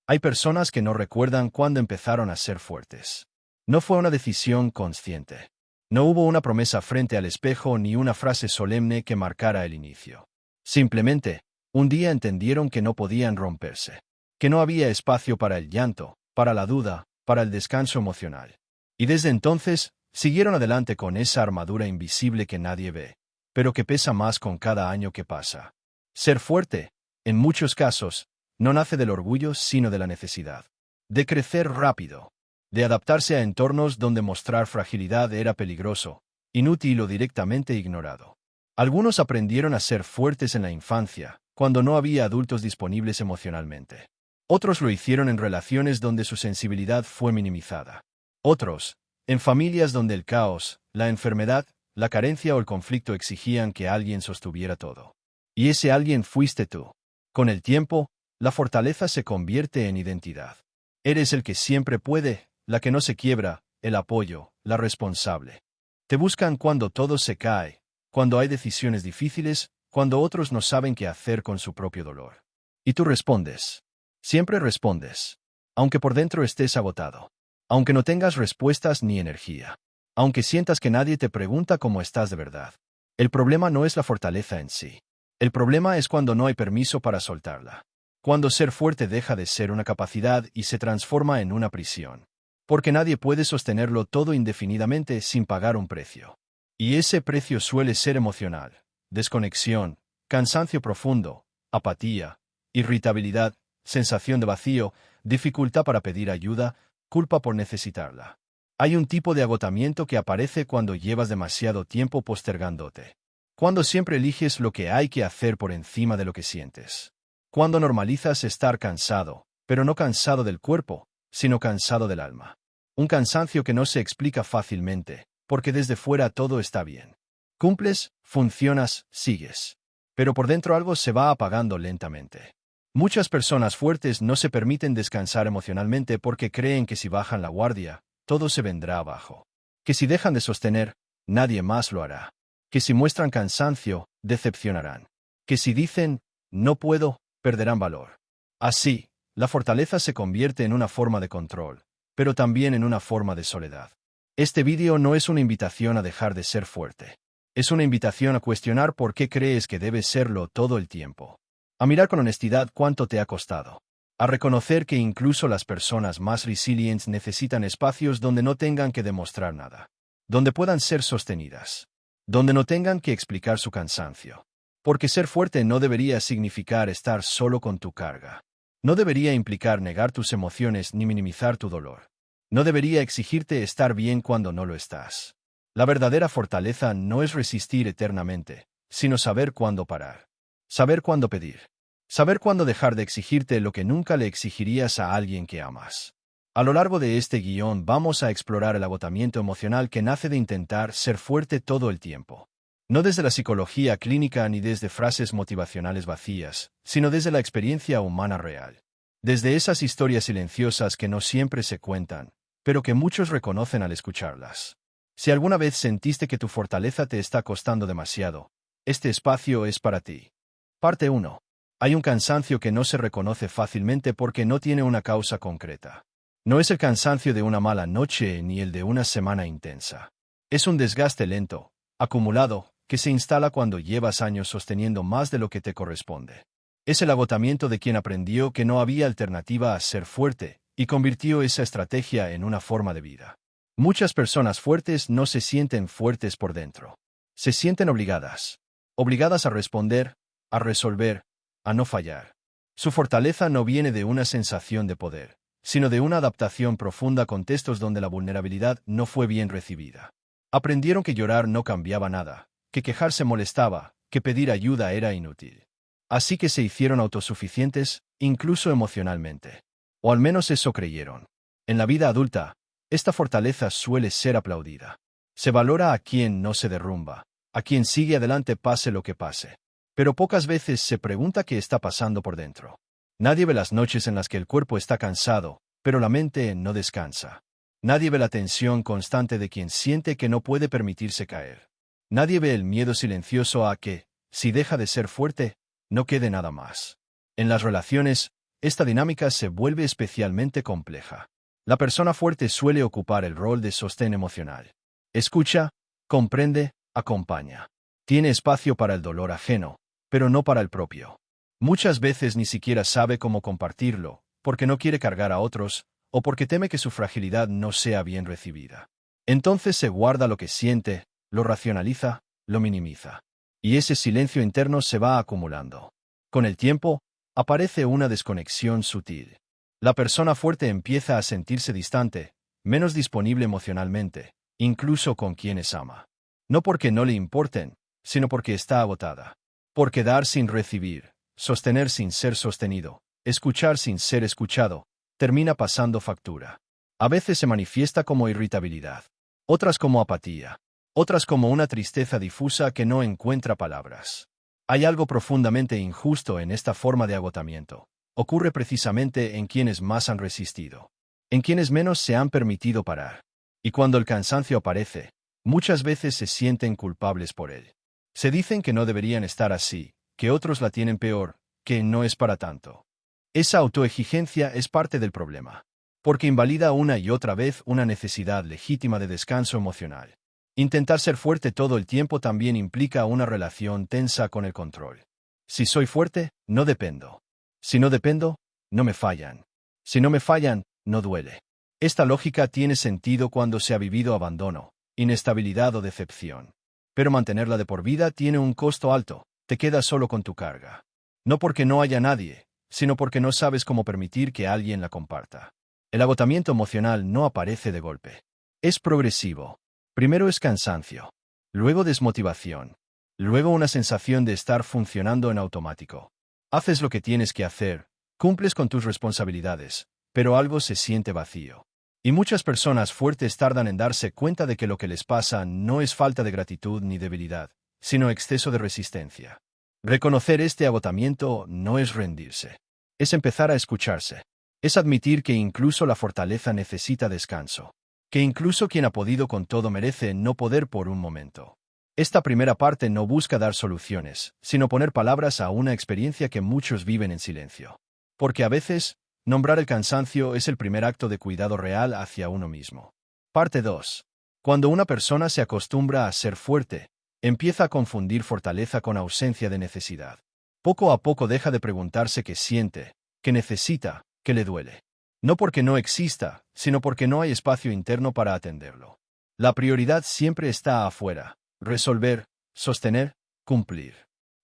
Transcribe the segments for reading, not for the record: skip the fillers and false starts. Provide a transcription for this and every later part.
Hay personas que no recuerdan cuándo empezaron a ser fuertes. No fue una decisión consciente. No hubo una promesa frente al espejo ni una frase solemne que marcara el inicio. Simplemente, un día entendieron que no podían romperse, que no había espacio para el llanto, para la duda, para el descanso emocional. Y desde entonces, siguieron adelante con esa armadura invisible que nadie ve, pero que pesa más con cada año que pasa. Ser fuerte, en muchos casos, no nace del orgullo sino de la necesidad. De crecer rápido. De adaptarse a entornos donde mostrar fragilidad era peligroso, inútil o directamente ignorado. Algunos aprendieron a ser fuertes en la infancia, cuando no había adultos disponibles emocionalmente. Otros lo hicieron en relaciones donde su sensibilidad fue minimizada. Otros, en familias donde el caos, la enfermedad, la carencia o el conflicto exigían que alguien sostuviera todo. Y ese alguien fuiste tú. Con el tiempo, la fortaleza se convierte en identidad. Eres el que siempre puede, la que no se quiebra, el apoyo, la responsable. Te buscan cuando todo se cae, cuando hay decisiones difíciles, cuando otros no saben qué hacer con su propio dolor. Y tú respondes. Siempre respondes. Aunque por dentro estés agotado. Aunque no tengas respuestas ni energía. Aunque sientas que nadie te pregunta cómo estás de verdad. El problema no es la fortaleza en sí. El problema es cuando no hay permiso para soltarla. Cuando ser fuerte deja de ser una capacidad y se transforma en una prisión. Porque nadie puede sostenerlo todo indefinidamente sin pagar un precio. Y ese precio suele ser emocional, desconexión, cansancio profundo, apatía, irritabilidad, sensación de vacío, dificultad para pedir ayuda, culpa por necesitarla. Hay un tipo de agotamiento que aparece cuando llevas demasiado tiempo postergándote. Cuando siempre eliges lo que hay que hacer por encima de lo que sientes. Cuando normalizas estar cansado, pero no cansado del cuerpo, sino cansado del alma. Un cansancio que no se explica fácilmente, porque desde fuera todo está bien. Cumples, funcionas, sigues. Pero por dentro algo se va apagando lentamente. Muchas personas fuertes no se permiten descansar emocionalmente porque creen que si bajan la guardia, todo se vendrá abajo. Que si dejan de sostener, nadie más lo hará. Que si muestran cansancio, decepcionarán. Que si dicen, no puedo, perderán valor. Así, la fortaleza se convierte en una forma de control, pero también en una forma de soledad. Este vídeo no es una invitación a dejar de ser fuerte. Es una invitación a cuestionar por qué crees que debes serlo todo el tiempo. A mirar con honestidad cuánto te ha costado. A reconocer que incluso las personas más resilientes necesitan espacios donde no tengan que demostrar nada. Donde puedan ser sostenidas. Donde no tengan que explicar su cansancio. Porque ser fuerte no debería significar estar solo con tu carga. No debería implicar negar tus emociones ni minimizar tu dolor. No debería exigirte estar bien cuando no lo estás. La verdadera fortaleza no es resistir eternamente, sino saber cuándo parar. Saber cuándo pedir. Saber cuándo dejar de exigirte lo que nunca le exigirías a alguien que amas. A lo largo de este guión vamos a explorar el agotamiento emocional que nace de intentar ser fuerte todo el tiempo. No desde la psicología clínica ni desde frases motivacionales vacías, sino desde la experiencia humana real. Desde esas historias silenciosas que no siempre se cuentan, pero que muchos reconocen al escucharlas. Si alguna vez sentiste que tu fortaleza te está costando demasiado, este espacio es para ti. Parte 1. Hay un cansancio que no se reconoce fácilmente porque no tiene una causa concreta. No es el cansancio de una mala noche ni el de una semana intensa. Es un desgaste lento, acumulado, que se instala cuando llevas años sosteniendo más de lo que te corresponde. Es el agotamiento de quien aprendió que no había alternativa a ser fuerte, y convirtió esa estrategia en una forma de vida. Muchas personas fuertes no se sienten fuertes por dentro. Se sienten obligadas. Obligadas a responder, a resolver, a no fallar. Su fortaleza no viene de una sensación de poder, sino de una adaptación profunda a contextos donde la vulnerabilidad no fue bien recibida. Aprendieron que llorar no cambiaba nada, que quejarse molestaba, que pedir ayuda era inútil. Así que se hicieron autosuficientes, incluso emocionalmente. O al menos eso creyeron. En la vida adulta, esta fortaleza suele ser aplaudida. Se valora a quien no se derrumba, a quien sigue adelante pase lo que pase. Pero pocas veces se pregunta qué está pasando por dentro. Nadie ve las noches en las que el cuerpo está cansado, pero la mente no descansa. Nadie ve la tensión constante de quien siente que no puede permitirse caer. Nadie ve el miedo silencioso a que, si deja de ser fuerte, no quede nada más. En las relaciones, esta dinámica se vuelve especialmente compleja. La persona fuerte suele ocupar el rol de sostén emocional. Escucha, comprende, acompaña. Tiene espacio para el dolor ajeno, pero no para el propio. Muchas veces ni siquiera sabe cómo compartirlo, porque no quiere cargar a otros, o porque teme que su fragilidad no sea bien recibida. Entonces se guarda lo que siente, lo racionaliza, lo minimiza. Y ese silencio interno se va acumulando. Con el tiempo, aparece una desconexión sutil. La persona fuerte empieza a sentirse distante, menos disponible emocionalmente, incluso con quienes ama. No porque no le importen, sino porque está agotada. Porque dar sin recibir, sostener sin ser sostenido, escuchar sin ser escuchado, termina pasando factura. A veces se manifiesta como irritabilidad, otras como apatía, otras como una tristeza difusa que no encuentra palabras. Hay algo profundamente injusto en esta forma de agotamiento. Ocurre precisamente en quienes más han resistido, en quienes menos se han permitido parar. Y cuando el cansancio aparece, muchas veces se sienten culpables por él. Se dicen que no deberían estar así, que otros la tienen peor, que no es para tanto. Esa autoexigencia es parte del problema, porque invalida una y otra vez una necesidad legítima de descanso emocional. Intentar ser fuerte todo el tiempo también implica una relación tensa con el control. Si soy fuerte, no dependo. Si no dependo, no me fallan. Si no me fallan, no duele. Esta lógica tiene sentido cuando se ha vivido abandono, inestabilidad o decepción. Pero mantenerla de por vida tiene un costo alto, te quedas solo con tu carga. No porque no haya nadie, sino porque no sabes cómo permitir que alguien la comparta. El agotamiento emocional no aparece de golpe. Es progresivo. Primero es cansancio, luego desmotivación, luego una sensación de estar funcionando en automático. Haces lo que tienes que hacer, cumples con tus responsabilidades, pero algo se siente vacío. Y muchas personas fuertes tardan en darse cuenta de que lo que les pasa no es falta de gratitud ni debilidad, sino exceso de resistencia. Reconocer este agotamiento no es rendirse. Es empezar a escucharse. Es admitir que incluso la fortaleza necesita descanso. Que incluso quien ha podido con todo merece no poder por un momento. Esta primera parte no busca dar soluciones, sino poner palabras a una experiencia que muchos viven en silencio. Porque a veces, nombrar el cansancio es el primer acto de cuidado real hacia uno mismo. Parte 2. Cuando una persona se acostumbra a ser fuerte, empieza a confundir fortaleza con ausencia de necesidad. Poco a poco deja de preguntarse qué siente, qué necesita, qué le duele. No porque no exista, sino porque no hay espacio interno para atenderlo. La prioridad siempre está afuera: resolver, sostener, cumplir.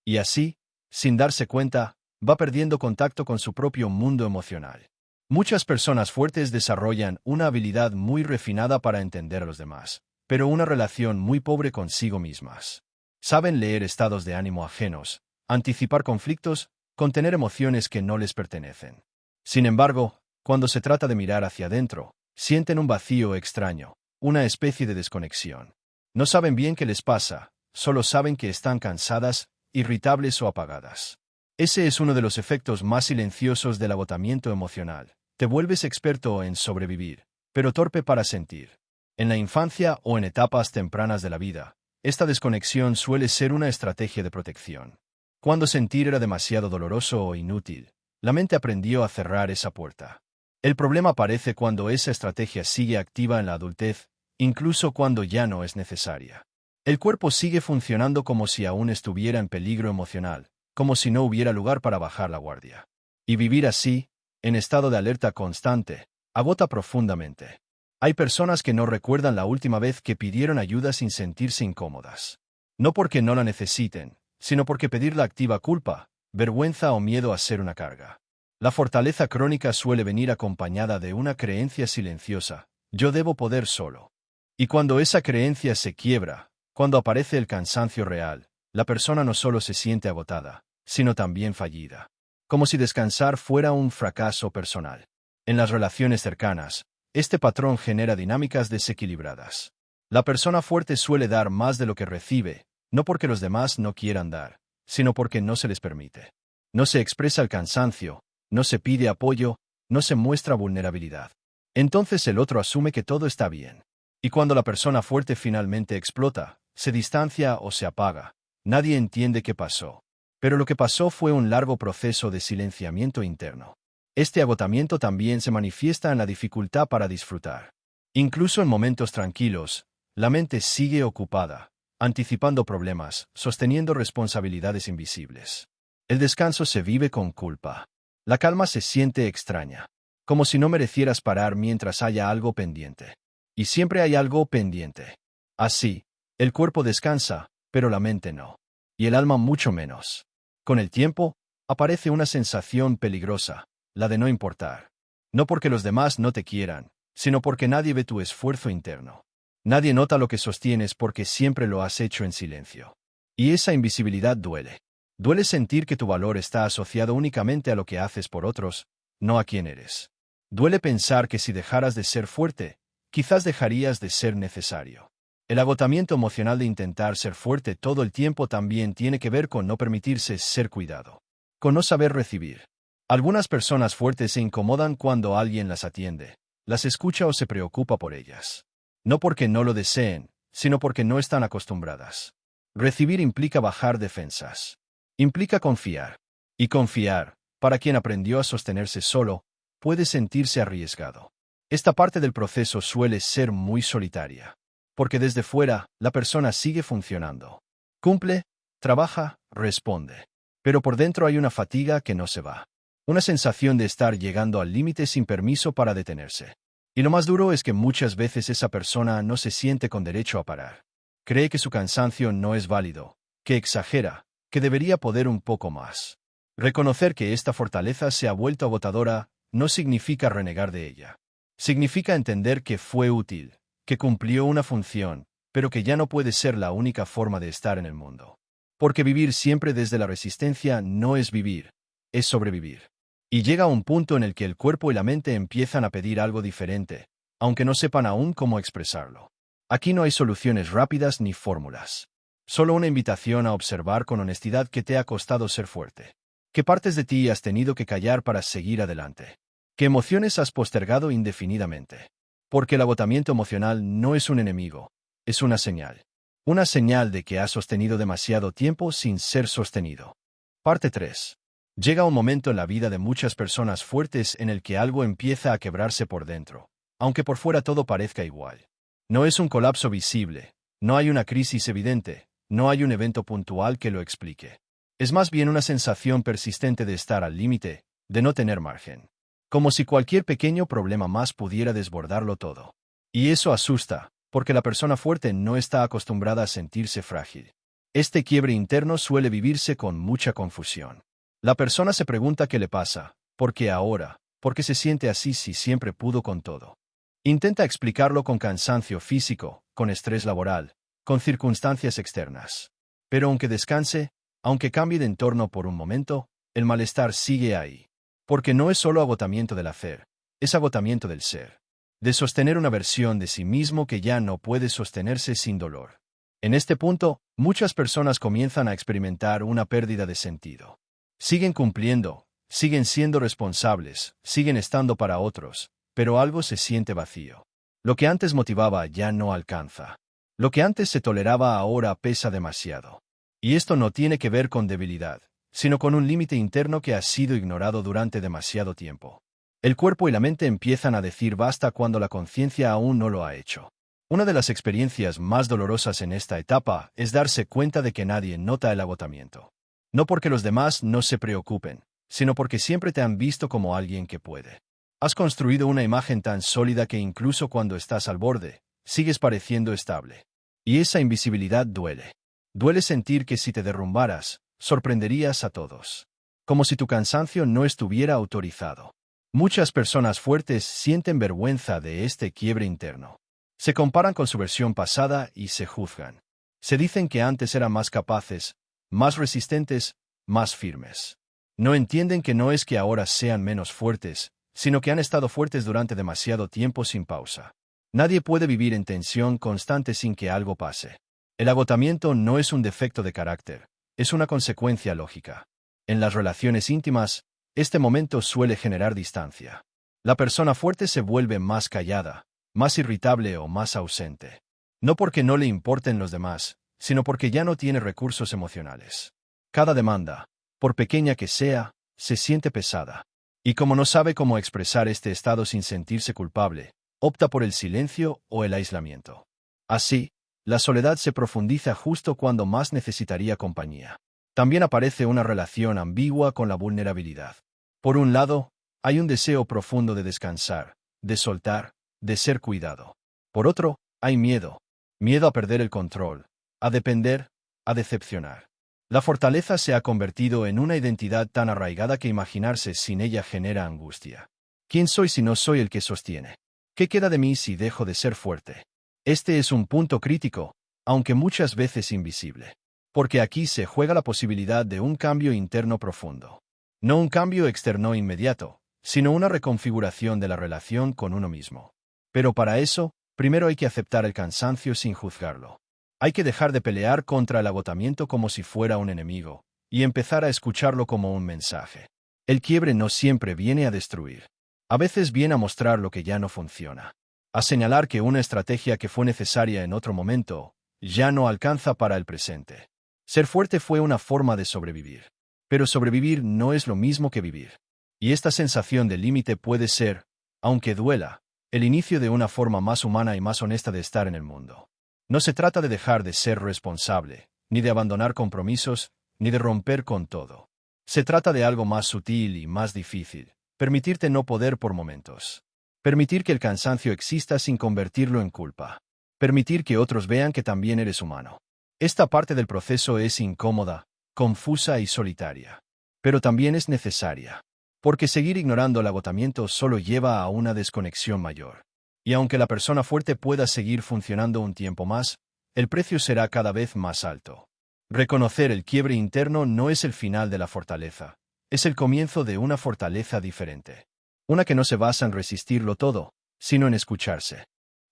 Y así, sin darse cuenta, va perdiendo contacto con su propio mundo emocional. Muchas personas fuertes desarrollan una habilidad muy refinada para entender a los demás, pero una relación muy pobre consigo mismas. Saben leer estados de ánimo ajenos, anticipar conflictos, contener emociones que no les pertenecen. Sin embargo, cuando se trata de mirar hacia adentro, sienten un vacío extraño, una especie de desconexión. No saben bien qué les pasa, solo saben que están cansadas, irritables o apagadas. Ese es uno de los efectos más silenciosos del agotamiento emocional. Te vuelves experto en sobrevivir, pero torpe para sentir. En la infancia o en etapas tempranas de la vida, esta desconexión suele ser una estrategia de protección. Cuando sentir era demasiado doloroso o inútil, la mente aprendió a cerrar esa puerta. El problema aparece cuando esa estrategia sigue activa en la adultez, incluso cuando ya no es necesaria. El cuerpo sigue funcionando como si aún estuviera en peligro emocional, como si no hubiera lugar para bajar la guardia. Y vivir así, en estado de alerta constante, agota profundamente. Hay personas que no recuerdan la última vez que pidieron ayuda sin sentirse incómodas. No porque no la necesiten, sino porque pedirla activa culpa, vergüenza o miedo a ser una carga. La fortaleza crónica suele venir acompañada de una creencia silenciosa: yo debo poder solo. Y cuando esa creencia se quiebra, cuando aparece el cansancio real, la persona no solo se siente agotada, sino también fallida. Como si descansar fuera un fracaso personal. En las relaciones cercanas, este patrón genera dinámicas desequilibradas. La persona fuerte suele dar más de lo que recibe, no porque los demás no quieran dar, sino porque no se les permite. No se expresa el cansancio, no se pide apoyo, no se muestra vulnerabilidad. Entonces el otro asume que todo está bien. Y cuando la persona fuerte finalmente explota, se distancia o se apaga, nadie entiende qué pasó. Pero lo que pasó fue un largo proceso de silenciamiento interno. Este agotamiento también se manifiesta en la dificultad para disfrutar. Incluso en momentos tranquilos, la mente sigue ocupada, anticipando problemas, sosteniendo responsabilidades invisibles. El descanso se vive con culpa. La calma se siente extraña, como si no merecieras parar mientras haya algo pendiente. Y siempre hay algo pendiente. Así, el cuerpo descansa, pero la mente no. Y el alma mucho menos. Con el tiempo, aparece una sensación peligrosa, la de no importar. No porque los demás no te quieran, sino porque nadie ve tu esfuerzo interno. Nadie nota lo que sostienes porque siempre lo has hecho en silencio. Y esa invisibilidad duele. Duele sentir que tu valor está asociado únicamente a lo que haces por otros, no a quién eres. Duele pensar que si dejaras de ser fuerte, quizás dejarías de ser necesario. El agotamiento emocional de intentar ser fuerte todo el tiempo también tiene que ver con no permitirse ser cuidado, con no saber recibir. Algunas personas fuertes se incomodan cuando alguien las atiende, las escucha o se preocupa por ellas. No porque no lo deseen, sino porque no están acostumbradas. Recibir implica bajar defensas. Implica confiar. Y confiar, para quien aprendió a sostenerse solo, puede sentirse arriesgado. Esta parte del proceso suele ser muy solitaria. Porque desde fuera, la persona sigue funcionando. Cumple, trabaja, responde. Pero por dentro hay una fatiga que no se va. Una sensación de estar llegando al límite sin permiso para detenerse. Y lo más duro es que muchas veces esa persona no se siente con derecho a parar. Cree que su cansancio no es válido, que exagera, que debería poder un poco más. Reconocer que esta fortaleza se ha vuelto agotadora no significa renegar de ella. Significa entender que fue útil, que cumplió una función, pero que ya no puede ser la única forma de estar en el mundo. Porque vivir siempre desde la resistencia no es vivir, es sobrevivir. Y llega un punto en el que el cuerpo y la mente empiezan a pedir algo diferente, aunque no sepan aún cómo expresarlo. Aquí no hay soluciones rápidas ni fórmulas. Solo una invitación a observar con honestidad qué te ha costado ser fuerte. ¿Qué partes de ti has tenido que callar para seguir adelante? ¿Qué emociones has postergado indefinidamente? Porque el agotamiento emocional no es un enemigo, es una señal. Una señal de que has sostenido demasiado tiempo sin ser sostenido. Parte 3. Llega un momento en la vida de muchas personas fuertes en el que algo empieza a quebrarse por dentro, aunque por fuera todo parezca igual. No es un colapso visible, no hay una crisis evidente, no hay un evento puntual que lo explique. Es más bien una sensación persistente de estar al límite, de no tener margen. Como si cualquier pequeño problema más pudiera desbordarlo todo. Y eso asusta, porque la persona fuerte no está acostumbrada a sentirse frágil. Este quiebre interno suele vivirse con mucha confusión. La persona se pregunta qué le pasa, por qué ahora, por qué se siente así si siempre pudo con todo. Intenta explicarlo con cansancio físico, con estrés laboral, con circunstancias externas. Pero aunque descanse, aunque cambie de entorno por un momento, el malestar sigue ahí. Porque no es solo agotamiento del hacer, es agotamiento del ser. De sostener una versión de sí mismo que ya no puede sostenerse sin dolor. En este punto, muchas personas comienzan a experimentar una pérdida de sentido. Siguen cumpliendo, siguen siendo responsables, siguen estando para otros, pero algo se siente vacío. Lo que antes motivaba ya no alcanza. Lo que antes se toleraba ahora pesa demasiado. Y esto no tiene que ver con debilidad, sino con un límite interno que ha sido ignorado durante demasiado tiempo. El cuerpo y la mente empiezan a decir basta cuando la conciencia aún no lo ha hecho. Una de las experiencias más dolorosas en esta etapa es darse cuenta de que nadie nota el agotamiento. No porque los demás no se preocupen, sino porque siempre te han visto como alguien que puede. Has construido una imagen tan sólida que incluso cuando estás al borde, sigues pareciendo estable. Y esa invisibilidad duele. Duele sentir que si te derrumbaras, sorprenderías a todos. Como si tu cansancio no estuviera autorizado. Muchas personas fuertes sienten vergüenza de este quiebre interno. Se comparan con su versión pasada y se juzgan. Se dicen que antes eran más capaces, más resistentes, más firmes. No entienden que no es que ahora sean menos fuertes, sino que han estado fuertes durante demasiado tiempo sin pausa. Nadie puede vivir en tensión constante sin que algo pase. El agotamiento no es un defecto de carácter, es una consecuencia lógica. En las relaciones íntimas, este momento suele generar distancia. La persona fuerte se vuelve más callada, más irritable o más ausente. No porque no le importen los demás, sino porque ya no tiene recursos emocionales. Cada demanda, por pequeña que sea, se siente pesada. Y como no sabe cómo expresar este estado sin sentirse culpable, opta por el silencio o el aislamiento. Así, la soledad se profundiza justo cuando más necesitaría compañía. También aparece una relación ambigua con la vulnerabilidad. Por un lado, hay un deseo profundo de descansar, de soltar, de ser cuidado. Por otro, hay miedo. Miedo a perder el control, a depender, a decepcionar. La fortaleza se ha convertido en una identidad tan arraigada que imaginarse sin ella genera angustia. ¿Quién soy si no soy el que sostiene? ¿Qué queda de mí si dejo de ser fuerte? Este es un punto crítico, aunque muchas veces invisible. Porque aquí se juega la posibilidad de un cambio interno profundo. No un cambio externo inmediato, sino una reconfiguración de la relación con uno mismo. Pero para eso, primero hay que aceptar el cansancio sin juzgarlo. Hay que dejar de pelear contra el agotamiento como si fuera un enemigo, y empezar a escucharlo como un mensaje. El quiebre no siempre viene a destruir. A veces viene a mostrar lo que ya no funciona. A señalar que una estrategia que fue necesaria en otro momento, ya no alcanza para el presente. Ser fuerte fue una forma de sobrevivir. Pero sobrevivir no es lo mismo que vivir. Y esta sensación de límite puede ser, aunque duela, el inicio de una forma más humana y más honesta de estar en el mundo. No se trata de dejar de ser responsable, ni de abandonar compromisos, ni de romper con todo. Se trata de algo más sutil y más difícil, permitirte no poder por momentos. Permitir que el cansancio exista sin convertirlo en culpa. Permitir que otros vean que también eres humano. Esta parte del proceso es incómoda, confusa y solitaria. Pero también es necesaria. Porque seguir ignorando el agotamiento solo lleva a una desconexión mayor. Y aunque la persona fuerte pueda seguir funcionando un tiempo más, el precio será cada vez más alto. Reconocer el quiebre interno no es el final de la fortaleza, es el comienzo de una fortaleza diferente. Una que no se basa en resistirlo todo, sino en escucharse.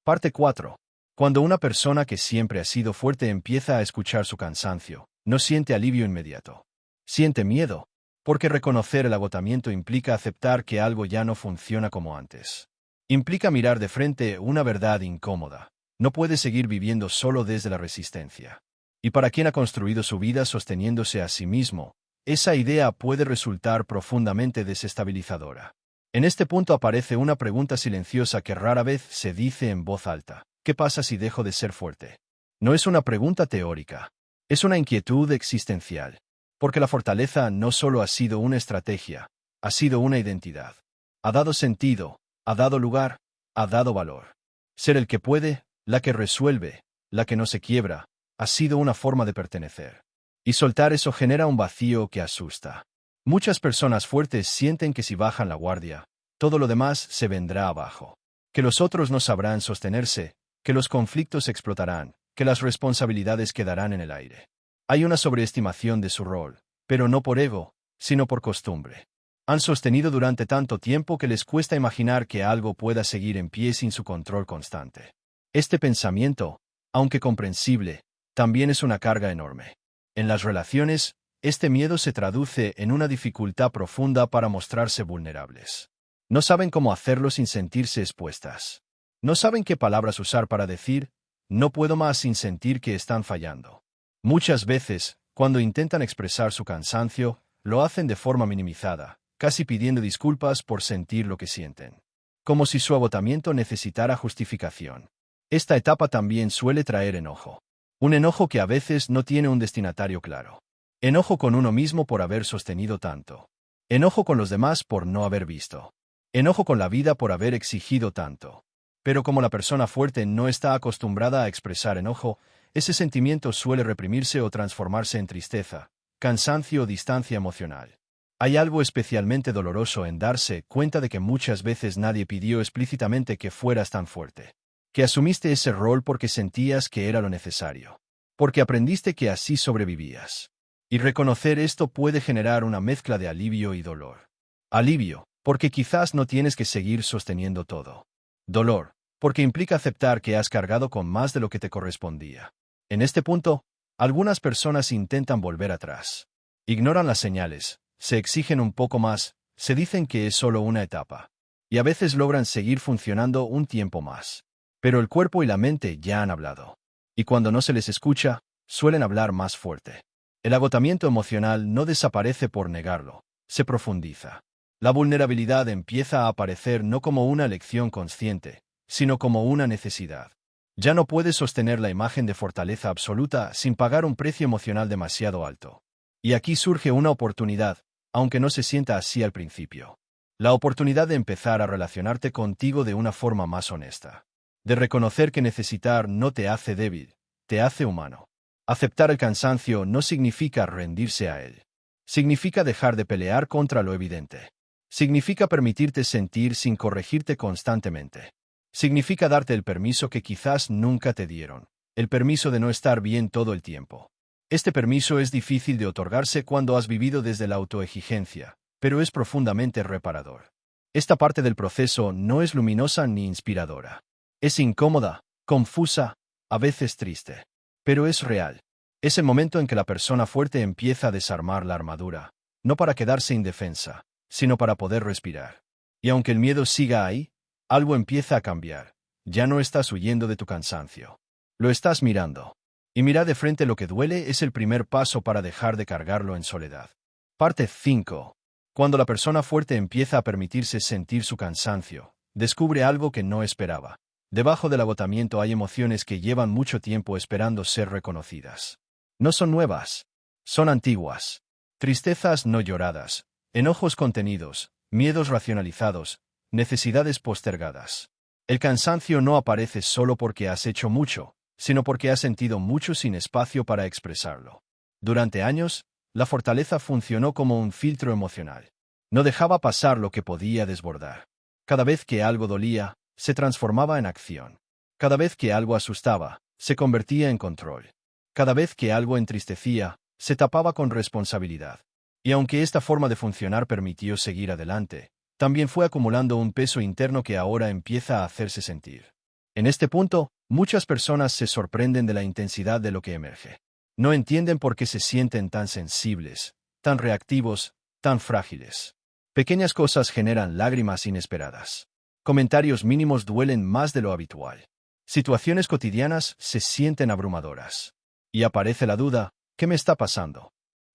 Parte 4. Cuando una persona que siempre ha sido fuerte empieza a escuchar su cansancio, no siente alivio inmediato. Siente miedo, porque reconocer el agotamiento implica aceptar que algo ya no funciona como antes. Implica mirar de frente una verdad incómoda. No puede seguir viviendo solo desde la resistencia. Y para quien ha construido su vida sosteniéndose a sí mismo, esa idea puede resultar profundamente desestabilizadora. En este punto aparece una pregunta silenciosa que rara vez se dice en voz alta. ¿Qué pasa si dejo de ser fuerte? No es una pregunta teórica. Es una inquietud existencial. Porque la fortaleza no solo ha sido una estrategia, ha sido una identidad. Ha dado sentido, ha dado lugar, ha dado valor. Ser el que puede, la que resuelve, la que no se quiebra, ha sido una forma de pertenecer. Y soltar eso genera un vacío que asusta. Muchas personas fuertes sienten que si bajan la guardia, todo lo demás se vendrá abajo. Que los otros no sabrán sostenerse, que los conflictos explotarán, que las responsabilidades quedarán en el aire. Hay una sobreestimación de su rol, pero no por ego, sino por costumbre. Han sostenido durante tanto tiempo que les cuesta imaginar que algo pueda seguir en pie sin su control constante. Este pensamiento, aunque comprensible, también es una carga enorme. En las relaciones, este miedo se traduce en una dificultad profunda para mostrarse vulnerables. No saben cómo hacerlo sin sentirse expuestas. No saben qué palabras usar para decir, no puedo más sin sentir que están fallando. Muchas veces, cuando intentan expresar su cansancio, lo hacen de forma minimizada, casi pidiendo disculpas por sentir lo que sienten. Como si su agotamiento necesitara justificación. Esta etapa también suele traer enojo. Un enojo que a veces no tiene un destinatario claro. Enojo con uno mismo por haber sostenido tanto. Enojo con los demás por no haber visto. Enojo con la vida por haber exigido tanto. Pero como la persona fuerte no está acostumbrada a expresar enojo, ese sentimiento suele reprimirse o transformarse en tristeza, cansancio o distancia emocional. Hay algo especialmente doloroso en darse cuenta de que muchas veces nadie pidió explícitamente que fueras tan fuerte. Que asumiste ese rol porque sentías que era lo necesario. Porque aprendiste que así sobrevivías. Y reconocer esto puede generar una mezcla de alivio y dolor. Alivio, porque quizás no tienes que seguir sosteniendo todo. Dolor, porque implica aceptar que has cargado con más de lo que te correspondía. En este punto, algunas personas intentan volver atrás. Ignoran las señales, se exigen un poco más, se dicen que es solo una etapa. Y a veces logran seguir funcionando un tiempo más. Pero el cuerpo y la mente ya han hablado. Y cuando no se les escucha, suelen hablar más fuerte. El agotamiento emocional no desaparece por negarlo, se profundiza. La vulnerabilidad empieza a aparecer no como una elección consciente, sino como una necesidad. Ya no puedes sostener la imagen de fortaleza absoluta sin pagar un precio emocional demasiado alto. Y aquí surge una oportunidad, aunque no se sienta así al principio. La oportunidad de empezar a relacionarte contigo de una forma más honesta. De reconocer que necesitar no te hace débil, te hace humano. Aceptar el cansancio no significa rendirse a él. Significa dejar de pelear contra lo evidente. Significa permitirte sentir sin corregirte constantemente. Significa darte el permiso que quizás nunca te dieron. El permiso de no estar bien todo el tiempo. Este permiso es difícil de otorgarse cuando has vivido desde la autoexigencia, pero es profundamente reparador. Esta parte del proceso no es luminosa ni inspiradora. Es incómoda, confusa, a veces triste. Pero es real. Es el momento en que la persona fuerte empieza a desarmar la armadura, no para quedarse indefensa, sino para poder respirar. Y aunque el miedo siga ahí, algo empieza a cambiar. Ya no estás huyendo de tu cansancio. Lo estás mirando. Y mirar de frente lo que duele es el primer paso para dejar de cargarlo en soledad. Parte 5. Cuando la persona fuerte empieza a permitirse sentir su cansancio, descubre algo que no esperaba. Debajo del agotamiento hay emociones que llevan mucho tiempo esperando ser reconocidas. No son nuevas. Son antiguas. Tristezas no lloradas, enojos contenidos, miedos racionalizados, necesidades postergadas. El cansancio no aparece solo porque has hecho mucho, sino porque has sentido mucho sin espacio para expresarlo. Durante años, la fortaleza funcionó como un filtro emocional. No dejaba pasar lo que podía desbordar. Cada vez que algo dolía, se transformaba en acción. Cada vez que algo asustaba, se convertía en control. Cada vez que algo entristecía, se tapaba con responsabilidad. Y aunque esta forma de funcionar permitió seguir adelante, también fue acumulando un peso interno que ahora empieza a hacerse sentir. En este punto, muchas personas se sorprenden de la intensidad de lo que emerge. No entienden por qué se sienten tan sensibles, tan reactivos, tan frágiles. Pequeñas cosas generan lágrimas inesperadas. Comentarios mínimos duelen más de lo habitual. Situaciones cotidianas se sienten abrumadoras. Y aparece la duda, ¿qué me está pasando?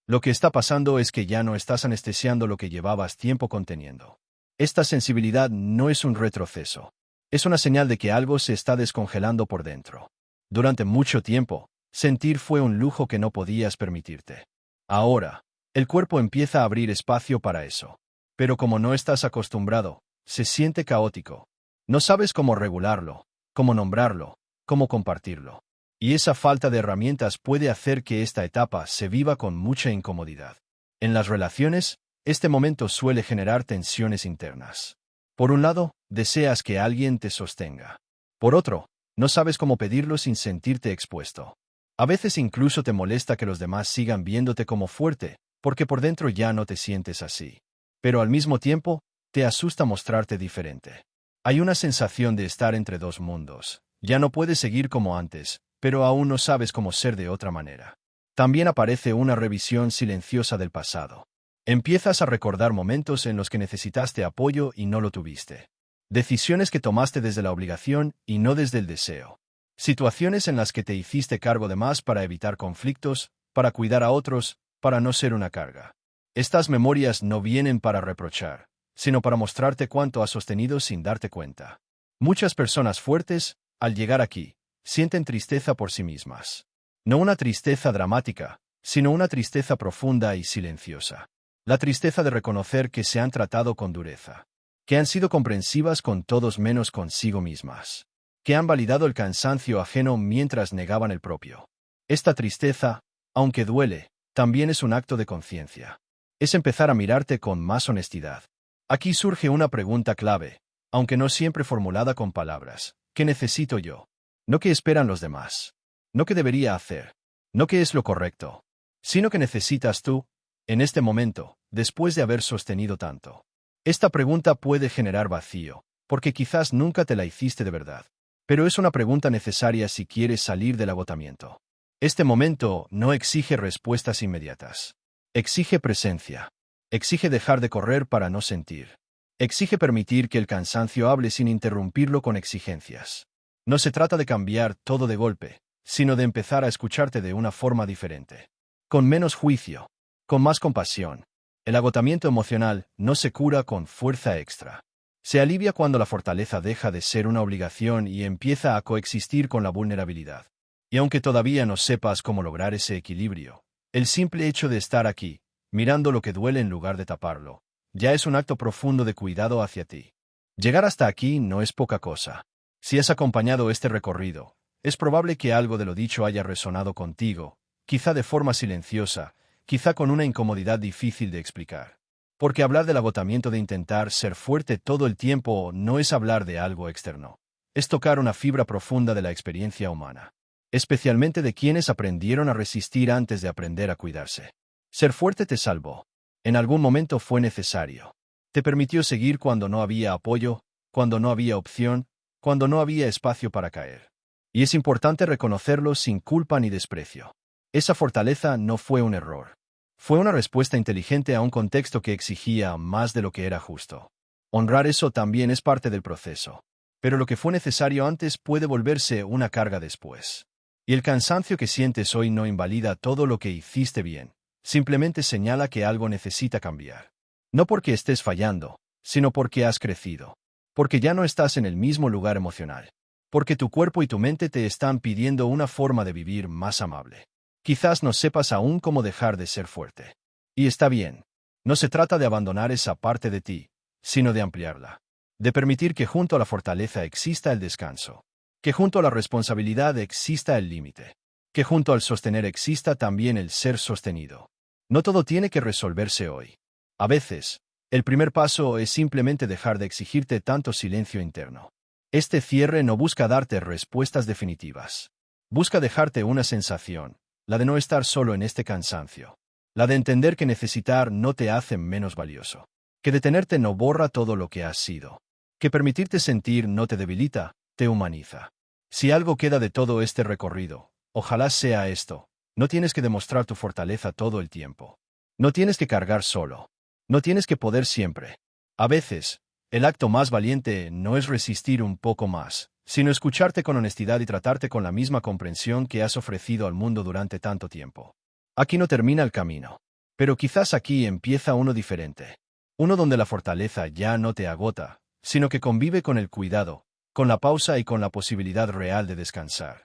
Lo que está pasando es que ya no estás anestesiando lo que llevabas tiempo conteniendo. Esta sensibilidad no es un retroceso. Es una señal de que algo se está descongelando por dentro. Durante mucho tiempo, sentir fue un lujo que no podías permitirte. Ahora, el cuerpo empieza a abrir espacio para eso. Pero como no estás acostumbrado, se siente caótico. No sabes cómo regularlo, cómo nombrarlo, cómo compartirlo. Y esa falta de herramientas puede hacer que esta etapa se viva con mucha incomodidad. En las relaciones, este momento suele generar tensiones internas. Por un lado, deseas que alguien te sostenga. Por otro, no sabes cómo pedirlo sin sentirte expuesto. A veces incluso te molesta que los demás sigan viéndote como fuerte, porque por dentro ya no te sientes así. Pero al mismo tiempo, te asusta mostrarte diferente. Hay una sensación de estar entre dos mundos. Ya no puedes seguir como antes, pero aún no sabes cómo ser de otra manera. También aparece una revisión silenciosa del pasado. Empiezas a recordar momentos en los que necesitaste apoyo y no lo tuviste. Decisiones que tomaste desde la obligación y no desde el deseo. Situaciones en las que te hiciste cargo de más para evitar conflictos, para cuidar a otros, para no ser una carga. Estas memorias no vienen para reprochar, sino para mostrarte cuánto has sostenido sin darte cuenta. Muchas personas fuertes, al llegar aquí, sienten tristeza por sí mismas. No una tristeza dramática, sino una tristeza profunda y silenciosa. La tristeza de reconocer que se han tratado con dureza, que han sido comprensivas con todos menos consigo mismas, que han validado el cansancio ajeno mientras negaban el propio. Esta tristeza, aunque duele, también es un acto de conciencia. Es empezar a mirarte con más honestidad. Aquí surge una pregunta clave, aunque no siempre formulada con palabras. ¿Qué necesito yo? No qué esperan los demás. No qué debería hacer. No qué es lo correcto. Sino que necesitas tú, en este momento, después de haber sostenido tanto. Esta pregunta puede generar vacío, porque quizás nunca te la hiciste de verdad. Pero es una pregunta necesaria si quieres salir del agotamiento. Este momento no exige respuestas inmediatas. Exige presencia. Exige dejar de correr para no sentir. Exige permitir que el cansancio hable sin interrumpirlo con exigencias. No se trata de cambiar todo de golpe, sino de empezar a escucharte de una forma diferente. Con menos juicio. Con más compasión. El agotamiento emocional no se cura con fuerza extra. Se alivia cuando la fortaleza deja de ser una obligación y empieza a coexistir con la vulnerabilidad. Y aunque todavía no sepas cómo lograr ese equilibrio, el simple hecho de estar aquí, mirando lo que duele en lugar de taparlo, ya es un acto profundo de cuidado hacia ti. Llegar hasta aquí no es poca cosa. Si has acompañado este recorrido, es probable que algo de lo dicho haya resonado contigo, quizá de forma silenciosa, quizá con una incomodidad difícil de explicar. Porque hablar del agotamiento de intentar ser fuerte todo el tiempo no es hablar de algo externo. Es tocar una fibra profunda de la experiencia humana. Especialmente de quienes aprendieron a resistir antes de aprender a cuidarse. Ser fuerte te salvó. En algún momento fue necesario. Te permitió seguir cuando no había apoyo, cuando no había opción, cuando no había espacio para caer. Y es importante reconocerlo sin culpa ni desprecio. Esa fortaleza no fue un error. Fue una respuesta inteligente a un contexto que exigía más de lo que era justo. Honrar eso también es parte del proceso. Pero lo que fue necesario antes puede volverse una carga después. Y el cansancio que sientes hoy no invalida todo lo que hiciste bien. Simplemente señala que algo necesita cambiar. No porque estés fallando, sino porque has crecido. Porque ya no estás en el mismo lugar emocional. Porque tu cuerpo y tu mente te están pidiendo una forma de vivir más amable. Quizás no sepas aún cómo dejar de ser fuerte. Y está bien. No se trata de abandonar esa parte de ti, sino de ampliarla. De permitir que junto a la fortaleza exista el descanso. Que junto a la responsabilidad exista el límite. Que junto al sostener exista también el ser sostenido. No todo tiene que resolverse hoy. A veces, el primer paso es simplemente dejar de exigirte tanto silencio interno. Este cierre no busca darte respuestas definitivas. Busca dejarte una sensación, la de no estar solo en este cansancio. La de entender que necesitar no te hace menos valioso. Que detenerte no borra todo lo que has sido. Que permitirte sentir no te debilita, te humaniza. Si algo queda de todo este recorrido, ojalá sea esto. No tienes que demostrar tu fortaleza todo el tiempo. No tienes que cargar solo. No tienes que poder siempre. A veces, el acto más valiente no es resistir un poco más, sino escucharte con honestidad y tratarte con la misma comprensión que has ofrecido al mundo durante tanto tiempo. Aquí no termina el camino. Pero quizás aquí empieza uno diferente. Uno donde la fortaleza ya no te agota, sino que convive con el cuidado, con la pausa y con la posibilidad real de descansar.